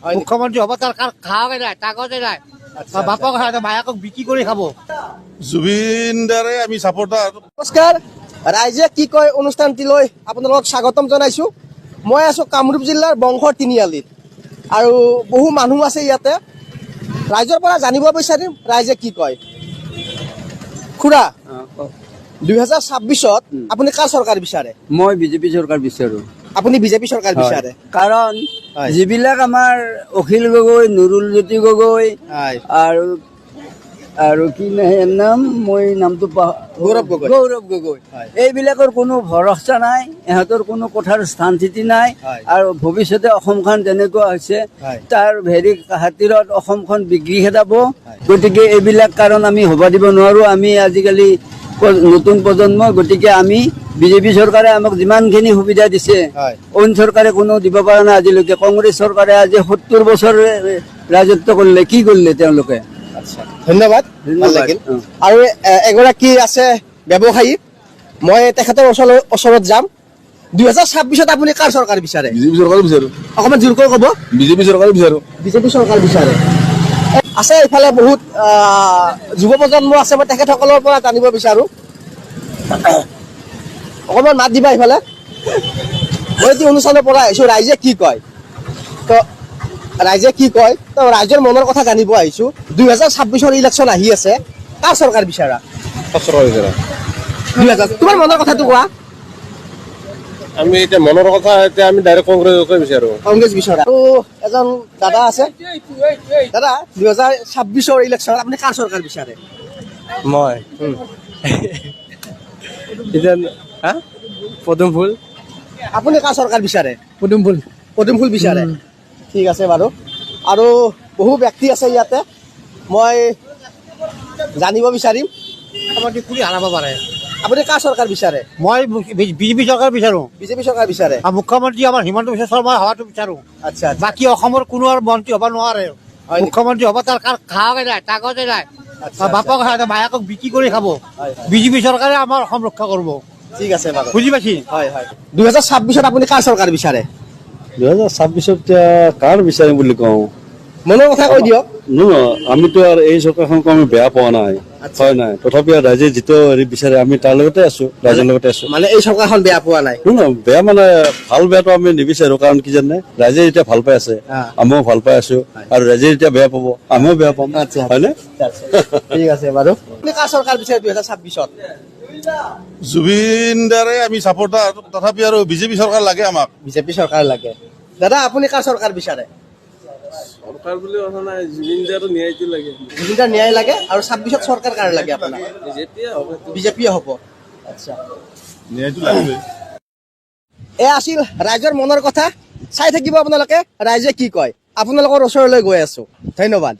মুখ্যমন্ত্ৰী হ'ব তাৰ খাওয়াই নাই কাগজে নাই বাপক ভায়েকক বিক্ৰী কৰি খাব জুবিন দাৰে আমি সাপোৰ্টাৰ নমস্কাৰ ৰাইজে কি কয় অনুষ্ঠানটিলৈ আপোনালোকক স্বাগতম জনাইছোঁ মই আছোঁ কামৰূপ জিলাৰ বংশৰ তিনিআলিত আৰু বহু মানুহ আছে ইয়াতে ৰাইজৰ পৰা জানিব বিচাৰিম ৰাইজে কি কয় খুৰা 2026ত আপুনি কাৰ চৰকাৰ বিচাৰে মই বিজেপি চৰকাৰ বিচাৰো আপুনি বিজেপি চৰকাৰ বিচাৰে কাৰণ যিবিলাক আমাৰ অখিল গগৈ নুৰুল জ্যোতি গগৈ আৰু আৰু কি নাম মই নামটো গৌৰৱ গগৈ এইবিলাকৰ কোনো ভৰসা নাই ইহঁতৰ কোনো কথাৰ স্থান স্থিতি নাই আৰু ভৱিষ্যতে অসমখন যেনেকুৱা হৈছে তাৰ হেৰি খাতিৰত অসমখন বিক্ৰী খেদাব গতিকে এইবিলাক কাৰণ আমি হ'ব দিব নোৱাৰো আমি আজিকালি নতুন প্ৰজন্ম গতিকে আমি বিজেপি চৰকাৰে আমাক যিমানখিনি সুবিধা দিছে অইন চৰকাৰে কোনো দিব পৰা নাই আজিলৈকে কংগ্ৰেছ চৰকাৰে আজি 70 বছৰ ৰাজত্ব কৰিলে কি কৰিলে তেওঁলোকে ধন্যবাদ আৰু এগৰাকী আছে ব্যৱসায়ী মই তেখেতৰ ওচৰত যাম 2026ত আপুনি কাৰ চৰকাৰ বিচাৰে বিজেপি চৰকাৰ বিচাৰো অকণমান জোৰকৈ ক'ব বিজেপি চৰকাৰ বিচাৰো বিজেপি চৰকাৰ বিচাৰে আছে এইফালে বহুত যুৱ প্ৰজন্ম আছে মই তেখেতসকলৰ পৰা জানিব বিচাৰো অকণমান মাত দিবা এইফালে মই এতিয়া অনুষ্ঠানৰ পৰা আহিছোঁ ৰাইজে কি কয় তো ৰাইজৰ মনৰ কথা জানিব আহিছোঁ 2026ৰ ইলেকশ্যন আহি আছে কাৰ চৰকাৰ বিচাৰা তোমাৰ মনৰ কথাটো কোৱা আমি এতিয়া মনৰ কথা এতিয়া আমি ডাইৰেক্ট কংগ্ৰেছকে বিচাৰো কংগ্ৰেছ বিচৰা আৰু এজন দাদা আছে দাদা 2026ৰ ইলেকশ্যনত আপুনি কাৰ চৰকাৰ বিচাৰে মই পদুম ফুল আপুনি কাৰ চৰকাৰ বিচাৰে পদুম ফুল বিচাৰে ঠিক আছে বাৰু আৰু বহু ব্যক্তি আছে ইয়াতে মই জানিব বিচাৰিম মুখ্যমন্ত্ৰী কৰি হাৰাব পাৰে আপুনি কাৰ চৰকাৰ বিচাৰে মই বিজেপি চৰকাৰ বিচাৰো বিজেপি চৰকাৰ বিচাৰে আৰু মুখ্যমন্ত্ৰী আমাৰ হিমন্ত বিশ্ব শৰ্মা হোৱাটো বিচাৰো আচ্ছা বাকী অসমৰ কোনো আৰু মন্ত্ৰী হ'ব নোৱাৰে মুখ্যমন্ত্ৰী হ'ব তাৰ খাওয়াই নাই কাগজে নাই বাপক ভায়েকক বিক্ৰী কৰি খাব বিজেপি চৰকাৰে আমাৰ অসম ৰক্ষা কৰিব ঠিক আছে বাৰু বুজি পাইছি হয় 2026ত আপুনি কাৰ চৰকাৰ বিচাৰে 2026ত কাৰ বিচাৰিম বুলি কওঁ মনৰ কথা কৈ দিয়ক আমিতো আৰু এই চৰকাৰখনক আমি বেয়া পোৱা নাই হয় নাই তথাপি ৰাইজে যিটো হেৰি বিচাৰে আমি তাৰ লগতে আছো ৰাইজৰ লগতে আছো মানে এই চৰকাৰখন বেয়া পোৱা নাই বেয়া মানে ভাল বেয়াটো আমি নিবিচাৰো কাৰণ কি জানে ৰাইজে যেতিয়া ভাল পাই আছে আমিও ভাল পাই আছো আৰু ৰাইজে যেতিয়া বেয়া পাব আমিও বেয়া পাম হয়নে ঠিক আছে বাৰু আপুনি কাৰ চৰকাৰ বিচাৰে 2026ত জুবিন দাৰে আমি সাপোৰ্টাৰ তথাপি আৰু বিজেপি চৰকাৰ লাগে আমাক বিজেপি চৰকাৰ লাগে দাদা আপুনি কাৰ চৰকাৰ বিচাৰে চৰকাৰ বুলি কথা নাই জুবিন দাৰ ন্যায়টো লাগে জুবিন দাৰ ন্যায় লাগে আৰু 26ত চৰকাৰ কাৰ লাগে আপোনাক বিজেপিয়ে হ'ব আচ্ছা ন্যায়টো লাগিবই এয়া আছিল ৰাইজৰ মনৰ কথা চাই থাকিব আপোনালোকে ৰাইজে কি কয় আপোনালোকৰ ওচৰলৈ গৈ আছো ধন্যবাদ